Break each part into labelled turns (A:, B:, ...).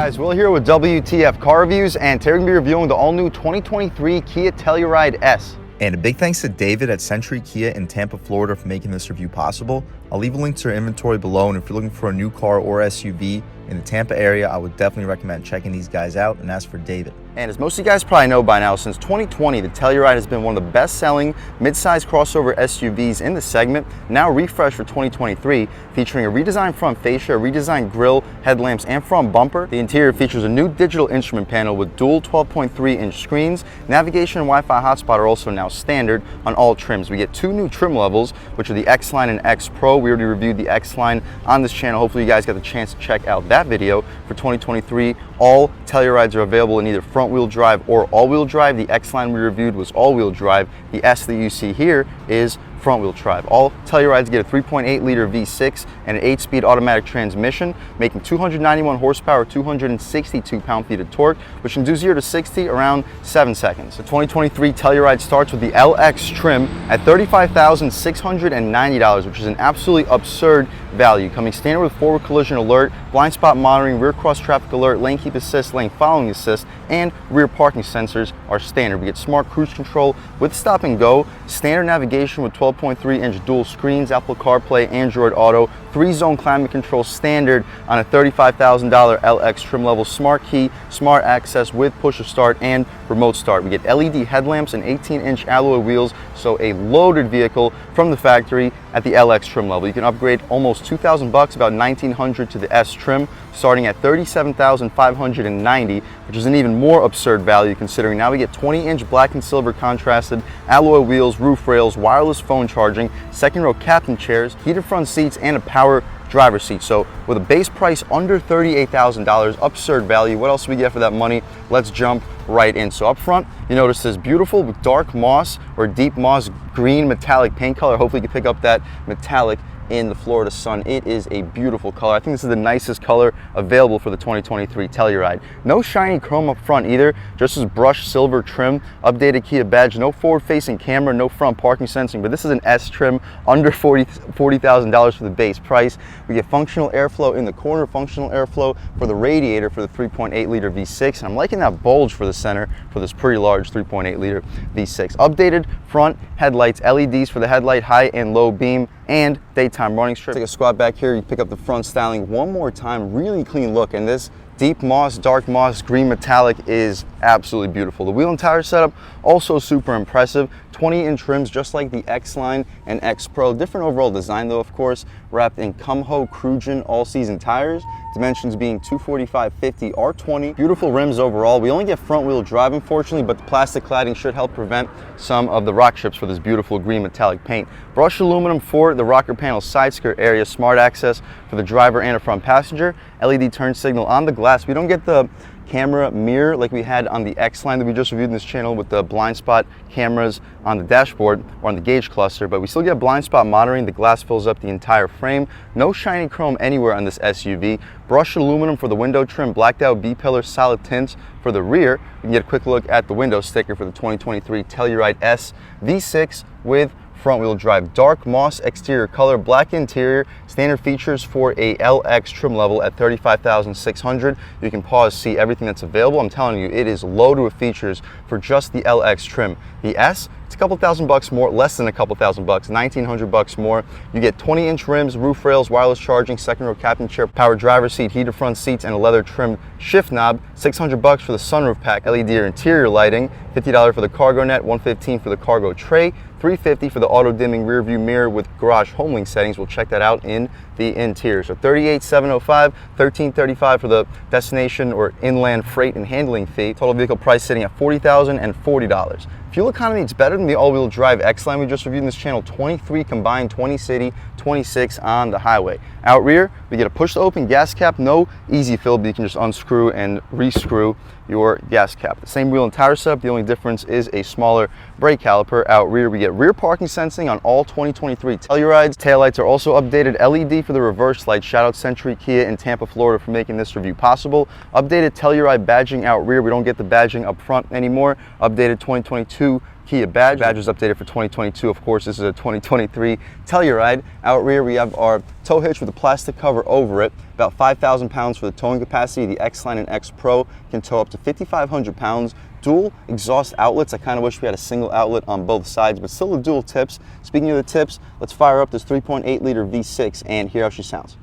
A: Guys, Will here with W.T.F car reviews, and today we're going to be reviewing the all-new 2023 Kia Telluride S.
B: And a big thanks to David at Century Kia in Tampa, Florida for making this review possible. I'll leave a link to their inventory below, and if you're looking for a new car or SUV in the Tampa area, I would definitely recommend checking these guys out and ask for David.
A: And as most of you guys probably know by now, since 2020, the Telluride has been one of the best-selling mid-size crossover SUVs in the segment, now refreshed for 2023, featuring a redesigned front fascia, a redesigned grille, headlamps, and front bumper. The interior features a new digital instrument panel with dual 12.3-inch screens. Navigation and Wi-Fi hotspot are also now standard on all trims. We get two new trim levels, which are the X-Line and X Pro. We already reviewed the X-Line on this channel. Hopefully you guys got the chance to check out that video. For 2023, all Tellurides are available in either front-wheel drive or all-wheel drive. The X-Line we reviewed was all-wheel drive. The S that you see here is front-wheel drive. All Tellurides get a 3.8-liter V6 and an 8-speed automatic transmission, making 291 horsepower, 262 pound-feet of torque, which can do 0 to 60 around 7 seconds. The 2023 Telluride starts with the LX trim at $35,690, which is an absolutely absurd value, coming standard with forward collision alert, blind spot monitoring, rear cross traffic alert, lane keep assist, lane following assist, and rear parking sensors are standard. We get smart cruise control with stop and go, standard navigation with 12.3-inch dual screens, Apple CarPlay, Android Auto, 3-zone climate control standard on a $35,000 LX trim level, smart key, smart access with push to start and remote start. We get LED headlamps and 18-inch alloy wheels, so a loaded vehicle from the factory at the LX trim level. You can upgrade almost $2,000, about $1,900 to the S trim, starting at $37,590, which is an even more absurd value considering now we get 20-inch black and silver contrasted alloy wheels, roof rails, wireless phone charging, second row captain chairs, heated front seats, and a power driver's seat. So with a base price under $38,000, absurd value. What else do we get for that money? Let's jump right in. So up front, you notice this beautiful dark moss or deep moss green metallic paint color. Hopefully you can pick up that metallic in the Florida sun. It is a beautiful color. I think this is the nicest color available for the 2023 Telluride. No shiny chrome up front either, just this brushed silver trim, updated Kia badge, no forward-facing camera, no front parking sensing, but this is an S trim under $40,000 for the base price. We get functional airflow in the corner, functional airflow for the radiator for the 3.8-liter V6, and I'm liking that bulge for the center for this pretty large 3.8-liter V6. Updated front headlights, LEDs for the headlight, high and low beam, and daytime running strip. Take a squat back here, you pick up the front styling one more time, really clean look, and this deep moss, dark moss, green metallic is absolutely beautiful. The wheel and tire setup, also super impressive. 20-inch rims just like the X-Line and X Pro. Different overall design though, of course, wrapped in Kumho Crugin all-season tires. Dimensions being 245/50 R20. Beautiful rims overall. We only get front-wheel drive, unfortunately, but the plastic cladding should help prevent some of the rock chips for this beautiful green metallic paint. Brushed aluminum for the rocker panel side skirt area, smart access for the driver and a front passenger. LED turn signal on the glass. We don't get the camera mirror like we had on the X-Line that we just reviewed in this channel with the blind spot cameras on the dashboard or on the gauge cluster, but we still get blind spot monitoring. The glass fills up the entire frame. No shiny chrome anywhere on this SUV. Brushed aluminum for the window trim, blacked out B-pillar solid tints for the rear. We can get a quick look at the window sticker for the 2023 Telluride S V6 with front-wheel drive. Dark moss exterior color, black interior, standard features for a LX trim level at $35,600. You can pause, see everything that's available. I'm telling you, it is loaded with features for just the LX trim. The S, it's a couple $1,000 more, less than a couple $1,000, $1,900 more. You get 20-inch rims, roof rails, wireless charging, second row captain chair, power driver's seat, heated front seats, and a leather trimmed shift knob. $600 for the sunroof pack, LED interior lighting, $50 for the cargo net, $115 for the cargo tray, $350 for the auto dimming rear view mirror with garage home link settings. We'll check that out in the interior. So $38,705, $1335 for the destination or inland freight and handling fee. Total vehicle price sitting at $40,040. Fuel economy, it's better than the all-wheel drive X-Line we just reviewed in this channel. 23 combined, 20 city, 26 on the highway. Out rear, we get a push-to-open gas cap, no easy fill, but you can just unscrew and rescrew your gas cap. The same wheel and tire setup, the only difference is a smaller brake caliper. Out rear, we get rear parking sensing on all 2023 Tellurides. Taillights are also updated, LED for the reverse light. Shout out Century Kia in Tampa, Florida for making this review possible. Updated Telluride badging out rear. We don't get the badging up front anymore. Updated 2022 2022 Kia badge. The badge was updated for 2022. Of course, this is a 2023 Telluride. Out rear, we have our tow hitch with a plastic cover over it. About 5,000 pounds for the towing capacity. The X-Line and X Pro can tow up to 5,500 pounds. Dual exhaust outlets. I kind of wish we had a single outlet on both sides, but still the dual tips. Speaking of the tips, let's fire up this 3.8 liter V6 and hear how she sounds.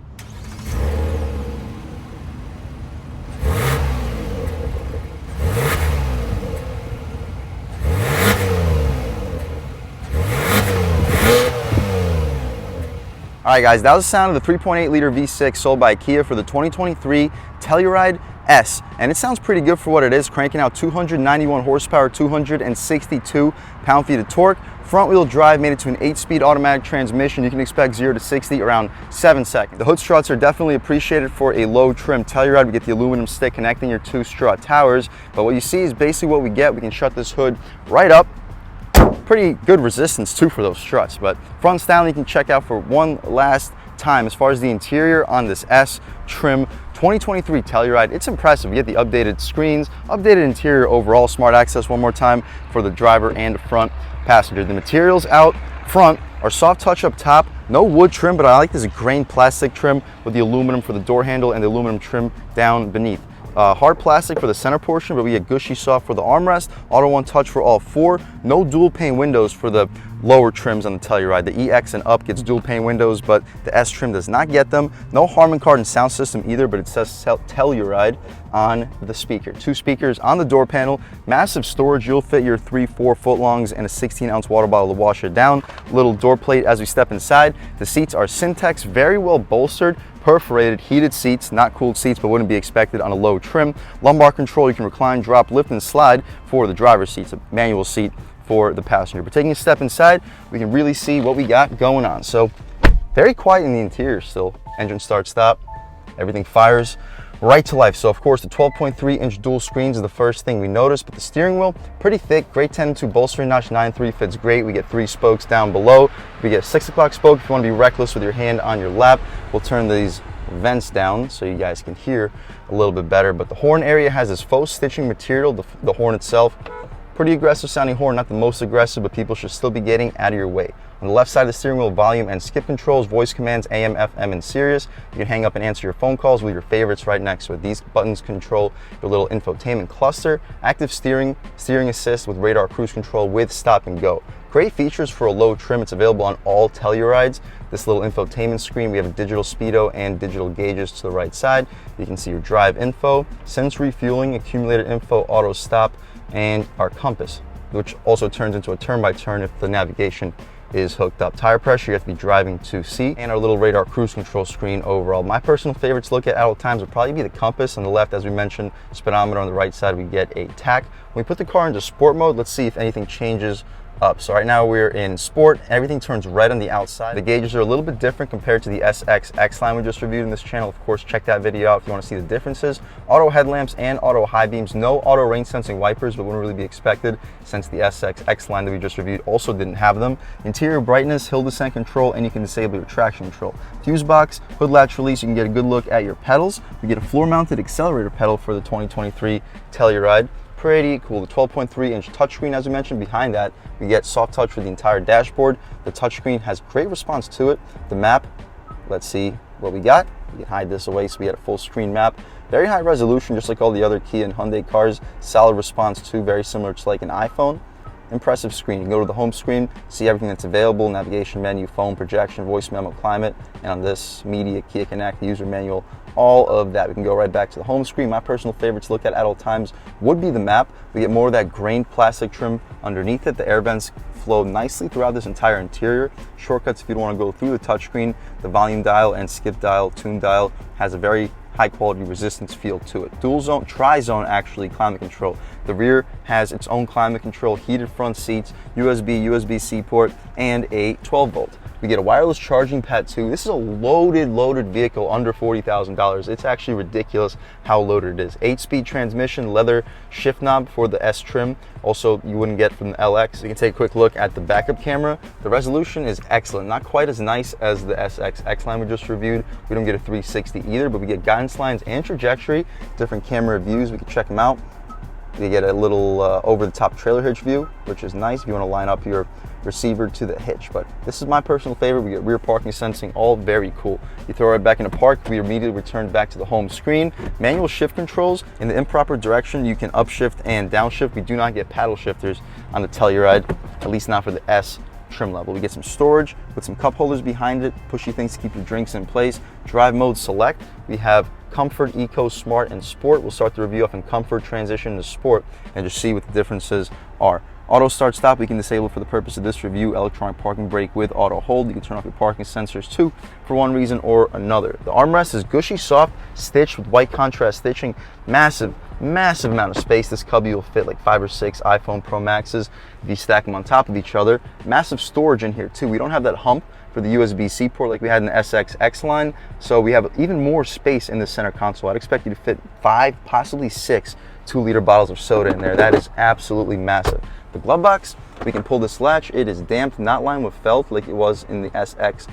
A: All right, guys, that was the sound of the 3.8 liter V6 sold by Kia for the 2023 Telluride S, and it sounds pretty good for what it is, cranking out 291 horsepower, 262 pound-feet of torque. Front-wheel drive made it to an 8-speed automatic transmission. You can expect 0 to 60 around 7 seconds. The hood struts are definitely appreciated for a low-trim Telluride. We get the aluminum stick connecting your two strut towers, but what you see is basically what we get. We can shut this hood right up. Pretty good resistance too for those struts, but front styling you can check out for one last time. As far as the interior on this S trim 2023 Telluride, it's impressive. You get the updated screens, updated interior overall, smart access one more time for the driver and the front passenger. The materials out front are soft touch up top, no wood trim, but I like this grain plastic trim with the aluminum for the door handle and the aluminum trim down beneath. Hard plastic for the center portion, but we get gushy soft for the armrest. Auto One Touch for all four. No dual pane windows for the lower trims on the Telluride. The EX and up gets dual pane windows, but the S trim does not get them. No Harman Kardon sound system either, but it says Telluride on the speaker. Two speakers on the door panel. Massive storage. You'll fit your 3-4 footlongs and a 16-ounce water bottle to wash it down. Little door plate as we step inside. The seats are Syntex, very well bolstered. Perforated, heated seats, not cooled seats, but wouldn't be expected on a low trim. Lumbar control, you can recline, drop, lift, and slide for the driver's seat. It's a manual seat for the passenger. But taking a step inside, we can really see what we got going on. So very quiet in the interior still. Engine start, stop, everything fires right to life. So of course the 12.3-inch dual screens is the first thing we notice, but the steering wheel, pretty thick, great 10-2 bolstering notch, 9.3 fits great. We get 3 spokes down below. We get a 6 o'clock spoke if you want to be reckless with your hand on your lap. We'll turn these vents down so you guys can hear a little bit better, but the horn area has this faux stitching material. The horn itself, pretty aggressive sounding horn, not the most aggressive, but people should still be getting out of your way. On the left side of the steering wheel, volume and skip controls, voice commands, AM, FM, and Sirius. You can hang up and answer your phone calls with your favorites right next to it. These buttons control your little infotainment cluster. Active steering assist with radar cruise control with stop and go. Great features for a low trim. It's available on all Tellurides. This little infotainment screen, we have a digital speedo and digital gauges to the right side. You can see your drive info, sense refueling, accumulator info, auto stop, and our compass, which also turns into a turn-by-turn if the navigation is hooked up. Tire pressure, you have to be driving to see, and our little radar cruise control screen overall. My personal favorites to look at all times would probably be the compass on the left, as we mentioned, speedometer on the right side. We get a tach. When we put the car into sport mode, let's see if anything changes up. So right now we're in sport, everything turns red on the outside. The gauges are a little bit different compared to the SX X-Line we just reviewed in this channel. Of course, check that video out if you want to see the differences. Auto headlamps and auto high beams, no auto rain sensing wipers, but wouldn't really be expected since the SX X-Line that we just reviewed also didn't have them. Interior brightness, hill descent control, and you can disable your traction control. Fuse box, hood latch release, you can get a good look at your pedals. We get a floor mounted accelerator pedal for the 2023 Telluride. Pretty cool. The 12.3-inch touchscreen, as we mentioned. Behind that, we get soft touch for the entire dashboard. The touchscreen has great response to it. The map, let's see what we got. We can hide this away so we get a full screen map. Very high resolution, just like all the other Kia and Hyundai cars. Solid response too, very similar to like an iPhone. Impressive screen. You can go to the home screen, see everything that's available, navigation menu, phone, projection, voice memo, climate, and on this media, Kia Connect, user manual, all of that. We can go right back to the home screen. My personal favorite to look at all times would be the map. We get more of that grained plastic trim underneath it. The air vents flow nicely throughout this entire interior. Shortcuts if you don't want to go through the touchscreen. The volume dial and skip dial, tune dial has a very high quality resistance feel to it. Dual zone, tri-zone actually climate control. The rear has its own climate control, heated front seats, USB-C port, and a 12-volt. We get a wireless charging pad too. This is a loaded vehicle under $40,000. It's actually ridiculous how loaded it is. 8-speed transmission, leather shift knob for the S trim. Also, you wouldn't get from the LX. You can take a quick look at the backup camera. The resolution is excellent. Not quite as nice as the SX X-Line we just reviewed. We don't get a 360 either, but we get guidance lines and trajectory, different camera views. We can check them out. You get a little over-the-top trailer hitch view, which is nice if you want to line up your receiver to the hitch. But this is my personal favorite. We get rear parking sensing, all very cool. You throw it back into park, we immediately return back to the home screen. Manual shift controls. In the improper direction, you can upshift and downshift. We do not get paddle shifters on the Telluride, at least not for the S trim level. We get some storage with some cup holders behind it, pushy things to keep your drinks in place. Drive mode select. We have Comfort, Eco, Smart, and Sport. We'll start the review off in Comfort, transition to Sport, and just see what the differences are. Auto start stop, we can disable for the purpose of this review. Electronic parking brake with auto hold. You can turn off your parking sensors too for one reason or another. The armrest is gushy soft, stitched with white contrast stitching. Massive amount of space. This cubby will fit like 5 or 6 iPhone Pro Maxes if you stack them on top of each other. Massive storage in here too. We don't have that hump for the USB-C port like we had in the SX line, so we have even more space in the center console. I'd expect you to fit 5, possibly 6 2-liter bottles of soda in there. That is absolutely massive. The glove box, we can pull this latch. It is damped, not lined with felt like it was in the SX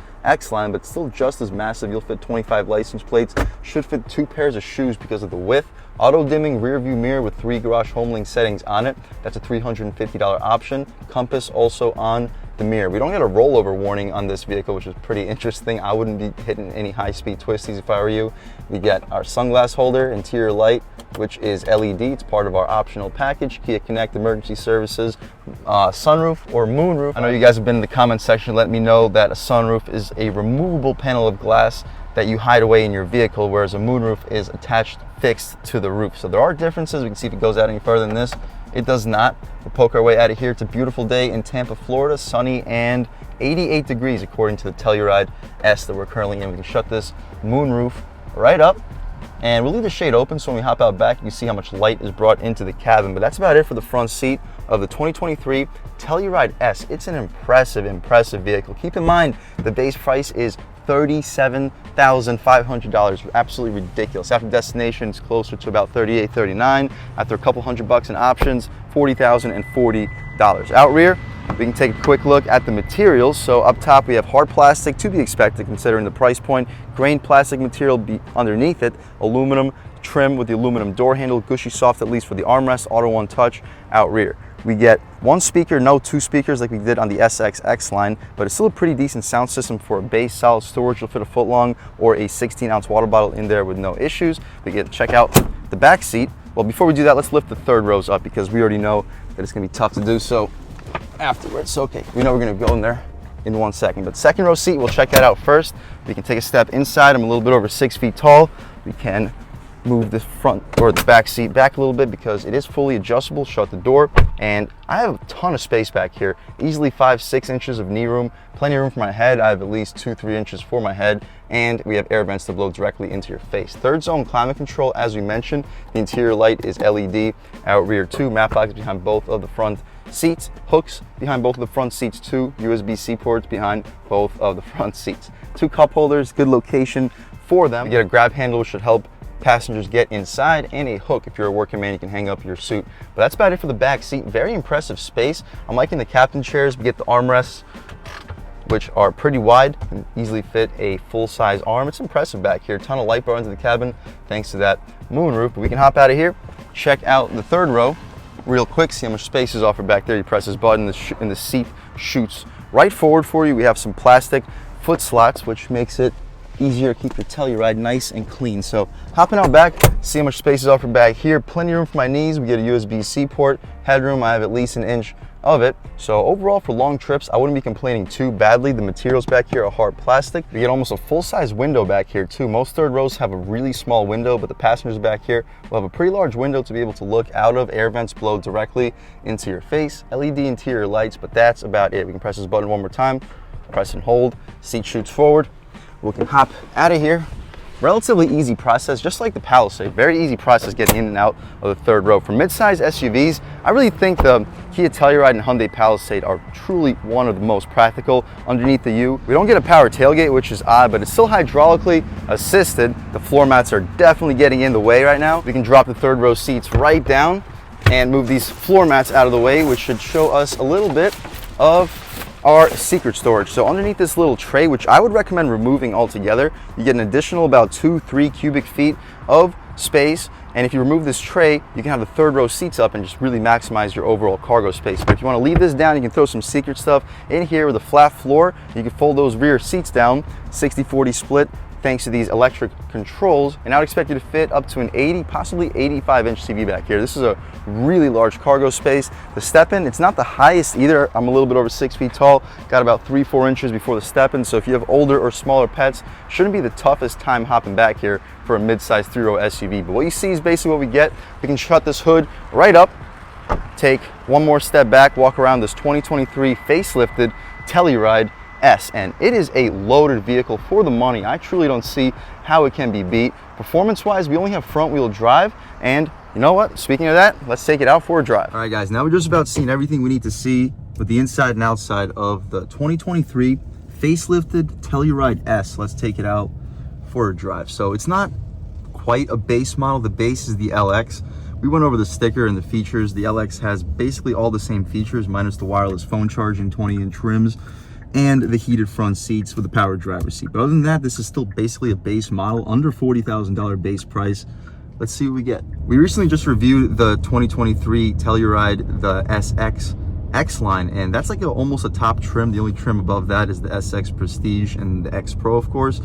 A: line, but still just as massive. You'll fit 25 license plates. Should fit 2 pairs of shoes because of the width. Auto dimming rear view mirror with 3 garage home link settings on it. That's a $350 option. Compass also on the mirror. We don't get a rollover warning on this vehicle, which is pretty interesting. I wouldn't be hitting any high-speed twisties if I were you. We get our sunglass holder, interior light, which is LED. It's part of our optional package. Kia Connect emergency services, sunroof or moonroof. I know you guys have been in the comment section letting me know that a sunroof is a removable panel of glass that you hide away in your vehicle, whereas a moonroof is attached, fixed to the roof. So there are differences. We can see if it goes out any further than this. It does not. We'll poke our way out of here. It's a beautiful day in Tampa, Florida, sunny and 88 degrees according to the Telluride S that we're currently in. We can shut this moonroof right up, and we'll leave the shade open so when we hop out back, you can see how much light is brought into the cabin. But that's about it for the front seat of the 2023 Telluride S. It's an impressive vehicle. Keep in mind, the base price is $37,500. Absolutely ridiculous. After destination, it's closer to about $38,000, $39,000. After a couple $100 in options, $40,040. Out rear, we can take a quick look at the materials. So up top, we have hard plastic, to be expected considering the price point. Grained plastic material underneath it, aluminum trim with the aluminum door handle, gushy soft at least for the armrest, auto one touch out rear. We get 1 speaker, no 2 speakers like we did on the SX line, but it's still a pretty decent sound system for a base. Solid storage, you'll fit a foot long or a 16-ounce water bottle in there with no issues. We get to check out the back seat. Well, before we do that, let's lift the third rows up because we already know that it's gonna be tough to do so afterwards. Okay, we know we're gonna go in there in 1 second, but second row seat, we'll check that out first. We can take a step inside. I'm a little bit over 6 feet tall. We can move the front or the back seat back a little bit because it is fully adjustable. Shut the door, and I have a ton of space back here. Easily 5-6 inches of knee room, plenty of room for my head. I have at least 2-3 inches for my head, and we have air vents to blow directly into your face. Third zone climate control, as we mentioned. The interior light is LED. Out rear too, mat box behind both of the front seats, hooks behind both of the front seats too, USB-C ports behind both of the front seats. 2 cup holders, good location for them. You get a grab handle, which should help passengers get inside, and a hook if you're a working man, you can hang up your suit. But that's about it for the back seat. Very impressive space. I'm liking the captain chairs. We get the armrests, which are pretty wide and easily fit a full-size arm. It's impressive back here. A ton of light brought into the cabin thanks to that moonroof. But we can hop out of here, check out the third row real quick, see how much space is offered back there. You press this button and the seat shoots right forward for you. We have some plastic foot slots, which makes it easier to keep your Telluride nice and clean. So hopping out back, see how much space is offered back here. Plenty of room for my knees. We get a USB-C port. Headroom, I have at least 1 inch of it. So overall, for long trips, I wouldn't be complaining too badly. The materials back here are hard plastic. You get almost a full-size window back here too. Most third rows have a really small window, but the passengers back here will have a pretty large window to be able to look out of. Air vents blow directly into your face. LED interior lights, but that's about it. We can press this button one more time, press and hold, seat shoots forward. We can hop out of here. Relatively easy process, just like the Palisade. Very easy process getting in and out of the third row. For mid-size SUVs, I really think the Kia Telluride and Hyundai Palisade are truly one of the most practical underneath the U. We don't get a power tailgate, which is odd, but it's still hydraulically assisted. The floor mats are definitely getting in the way right now. We can drop the third row seats right down and move these floor mats out of the way, which should show us a little bit of our secret storage. So underneath this little tray, which I would recommend removing altogether, you get an additional about 2-3 cubic feet of space. And if you remove this tray, you can have the third row seats up and just really maximize your overall cargo space. But if you want to leave this down, you can throw some secret stuff in here with a flat floor. You can fold those rear seats down, 60-40 split, thanks to these electric controls, and I would expect you to fit up to an 80, possibly 85-inch TV back here. This is a really large cargo space. The step-in, it's not the highest either. I'm a little bit over 6 feet tall, got about 3-4 inches before the step-in, so if you have older or smaller pets, shouldn't be the toughest time hopping back here for a mid-size 3-row SUV. But what you see is basically what we get. We can shut this hood right up, take one more step back, walk around this 2023 facelifted Telluride S, and it is a loaded vehicle for the money. I truly don't see how it can be beat. Performance-wise, we only have front-wheel drive, and you know what? Speaking of that, let's take it out for a drive. All right, guys, now we're just about seeing everything we need to see with the inside and outside of the 2023 facelifted Telluride S. Let's take it out for a drive. So it's not quite a base model. The base is the LX. We went over the sticker and the features. The LX has basically all the same features, minus the wireless phone charging, 20-inch rims, and the heated front seats with the power driver's seat. But other than that, this is still basically a base model, under $40,000 base price. Let's see what we get. We recently just reviewed the 2023 Telluride, the SX X line, and that's like almost a top trim. The only trim above that is the SX Prestige and the X Pro, of course.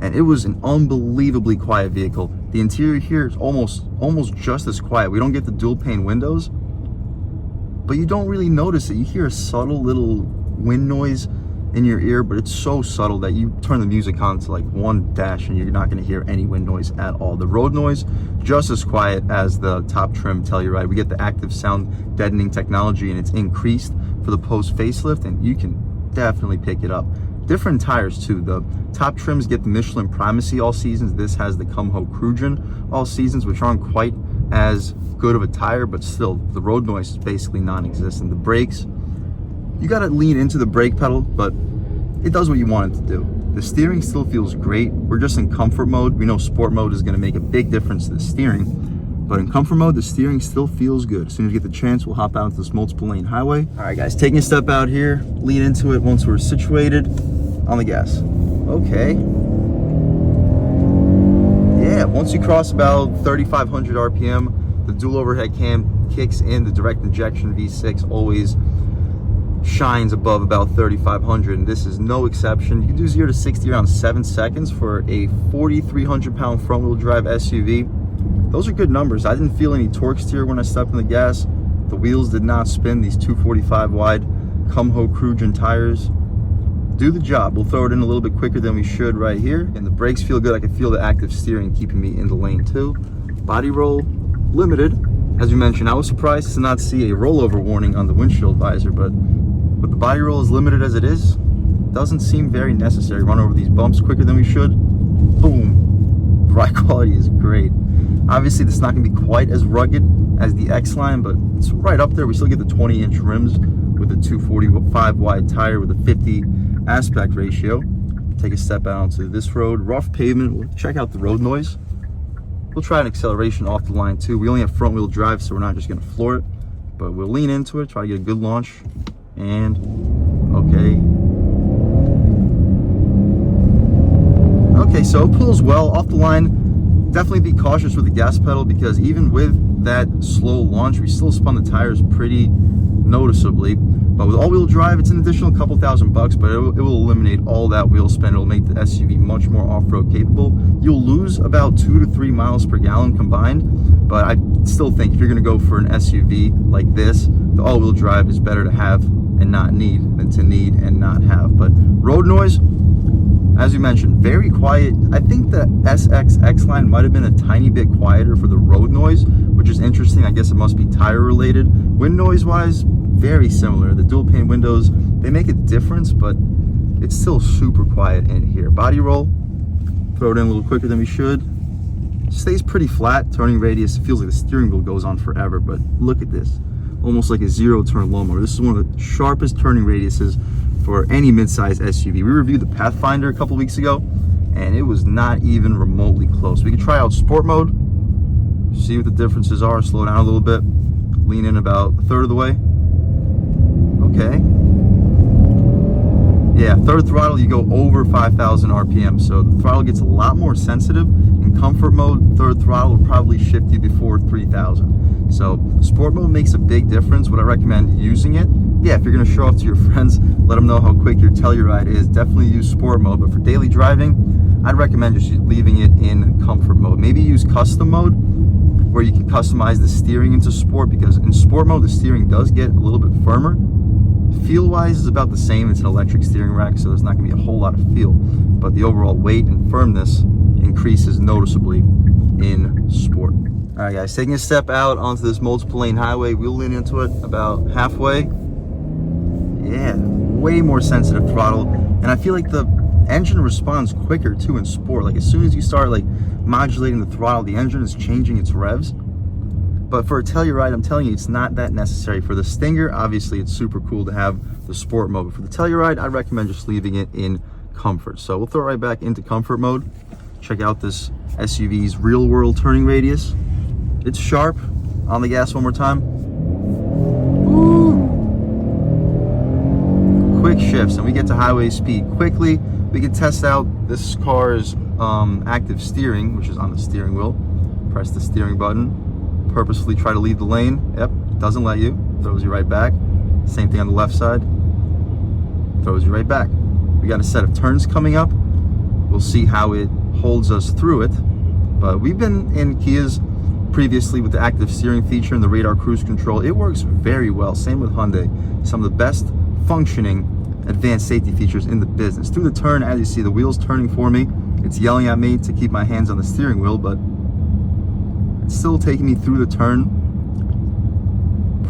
A: And it was an unbelievably quiet vehicle. The interior here is almost just as quiet. We don't get the dual pane windows, but you don't really notice it. You hear a subtle little wind noise in your ear, but it's so subtle that you turn the music on to like one dash and you're not going to hear any wind noise at all. The road noise, just as quiet as the top trim Telluride. We get the active sound deadening technology, and it's increased for the post facelift, and you can definitely pick it up. Different tires too. The top trims get the Michelin Primacy all seasons. This has the Kumho Crugen all seasons, which aren't quite as good of a tire, but still the road noise is basically non-existent. The brakes, you got to lean into the brake pedal, but it does what you want it to do. The steering still feels great. We're just in comfort mode. We know sport mode is going to make a big difference to the steering, but in comfort mode, the steering still feels good. As soon as you get the chance, we'll hop out into this multiple lane highway. All right, guys, taking a step out here, lean into it once we're situated on the gas. Okay. Yeah, once you cross about 3,500 RPM, the dual overhead cam kicks in. The direct injection V6 always shines above about 3,500, and this is no exception. You can do 0 to 60 around 7 seconds for a 4,300 pound front wheel drive SUV. Those are good numbers. I didn't feel any torque steer when I stepped in the gas. The wheels did not spin. These 245 wide Kumho Crugen tires do the job. We'll throw it in a little bit quicker than we should right here, and the brakes feel good. I can feel the active steering keeping me in the lane too. Body roll limited. As you mentioned, I was surprised to not see a rollover warning on the windshield visor, but with the body roll as limited as it is, doesn't seem very necessary. Run over these bumps quicker than we should. Boom. The ride quality is great. Obviously, this is not going to be quite as rugged as the X line, but it's right up there. We still get the 20-inch rims with a 245 wide tire with a 50 aspect ratio. Take a step out onto this road. Rough pavement. We'll check out the road noise. We'll try an acceleration off the line too. We only have front wheel drive, so we're not just going to floor it, but we'll lean into it, try to get a good launch. And okay, so it pulls well off the line. Definitely be cautious with the gas pedal, because even with that slow launch, we still spun the tires pretty noticeably. But with all-wheel drive, it's an additional couple $1,000, but it will eliminate all that wheel spin. It'll make the SUV much more off-road capable. You'll lose about 2 to 3 miles per gallon combined, but I still think if you're going to go for an SUV like this, the all-wheel drive is better to have and not need than to need and not have. But road noise, as you mentioned, very quiet. I think the SX X line might have been a tiny bit quieter for the road noise, which is interesting. I guess it must be tire related. Wind noise wise, very similar. The dual pane windows, they make a difference, but it's still super quiet in here. Body roll, throw it in a little quicker than we should. Stays pretty flat. Turning radius, it feels like the steering wheel goes on forever, but look at this. Almost like a zero-turn lawnmower. This is one of the sharpest turning radiuses for any midsize SUV. We reviewed the Pathfinder a couple weeks ago, and it was not even remotely close. We can try out sport mode, see what the differences are, slow down a little bit, lean in about a third of the way. Okay. Yeah, third throttle, you go over 5,000 RPM, so the throttle gets a lot more sensitive. In comfort mode, third throttle will probably shift you before 3,000. So sport mode makes a big difference. Would I recommend using it? Yeah, if you're gonna show off to your friends, let them know how quick your Telluride is, definitely use sport mode. But for daily driving, I'd recommend just leaving it in comfort mode. Maybe use custom mode, where you can customize the steering into sport, because in sport mode, the steering does get a little bit firmer. Feel-wise is about the same. It's an electric steering rack, so there's not gonna be a whole lot of feel, but the overall weight and firmness increases noticeably in sport. All right, guys, taking a step out onto this multiple lane highway, we'll lean into it about halfway. Yeah, way more sensitive throttle, and I feel like the engine responds quicker too in sport. Like as soon as you start like modulating the throttle, the engine is changing its revs. But for a Telluride, I'm telling you, it's not that necessary. For the Stinger, obviously it's super cool to have the sport mode. But for the Telluride, I recommend just leaving it in comfort. So we'll throw it right back into comfort mode. Check out this SUV's real world turning radius. It's sharp. On the gas one more time. Woo. Quick shifts, and we get to highway speed quickly. We can test out this car's active steering, which is on the steering wheel. Press the steering button. Purposefully try to leave the lane. Yep, doesn't let you. Throws you right back. Same thing on the left side. Throws you right back. We got a set of turns coming up. We'll see how it holds us through it. But we've been in Kias previously with the active steering feature and the radar cruise control. It works very well. Same with Hyundai. Some of the best functioning advanced safety features in the business. Through the turn, as you see, the wheel's turning for me. It's yelling at me to keep my hands on the steering wheel, but it's still taking me through the turn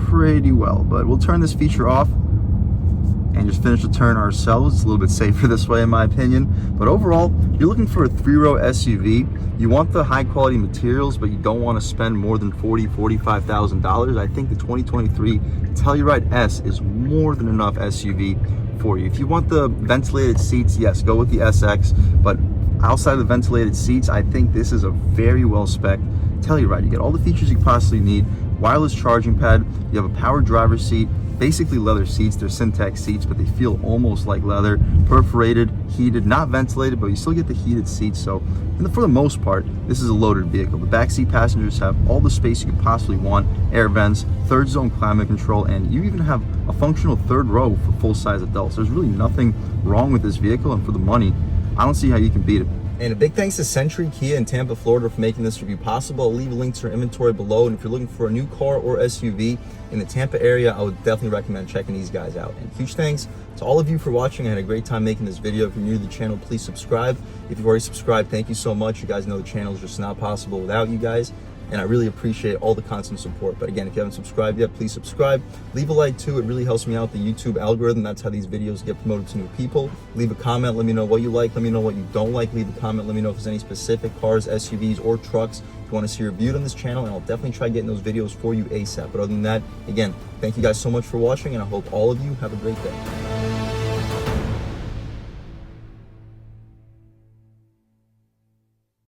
A: pretty well. But we'll turn this feature off and just finish the turn ourselves. It's a little bit safer this way in my opinion. But overall, you're looking for a 3-row SUV. You want the high quality materials, but you don't want to spend more than $45,000. I think the 2023 Telluride S is more than enough SUV for you. If you want the ventilated seats, yes, go with the SX. But outside of the ventilated seats, I think this is a very well spec'd Telluride. You get all the features you possibly need. Wireless charging pad, you have a power driver's seat, basically leather seats. They're Syntex seats, but they feel almost like leather. Perforated, heated, not ventilated, but you still get the heated seats. So, and for the most part, this is a loaded vehicle. The backseat passengers have all the space you could possibly want, air vents, third zone climate control, and you even have a functional third row for full-size adults. There's really nothing wrong with this vehicle, and for the money, I don't see how you can beat it.
B: And a big thanks to Century Kia in Tampa, Florida for making this review possible. I'll leave a link to their inventory below. And if you're looking for a new car or SUV in the Tampa area, I would definitely recommend checking these guys out. And huge thanks to all of you for watching. I had a great time making this video. If you're new to the channel, please subscribe. If you've already subscribed, thank you so much. You guys know the channel is just not possible without you guys. And I really appreciate all the constant support. But again, if you haven't subscribed yet, please subscribe. Leave a like too. It really helps me out, the YouTube algorithm. That's how these videos get promoted to new people. Leave a comment. Let me know what you like. Let me know what you don't like. Leave a comment. Let me know if there's any specific cars, SUVs, or trucks you want to see reviewed on this channel. And I'll definitely try getting those videos for you ASAP. But other than that, again, thank you guys so much for watching. And I hope all of you have a great day.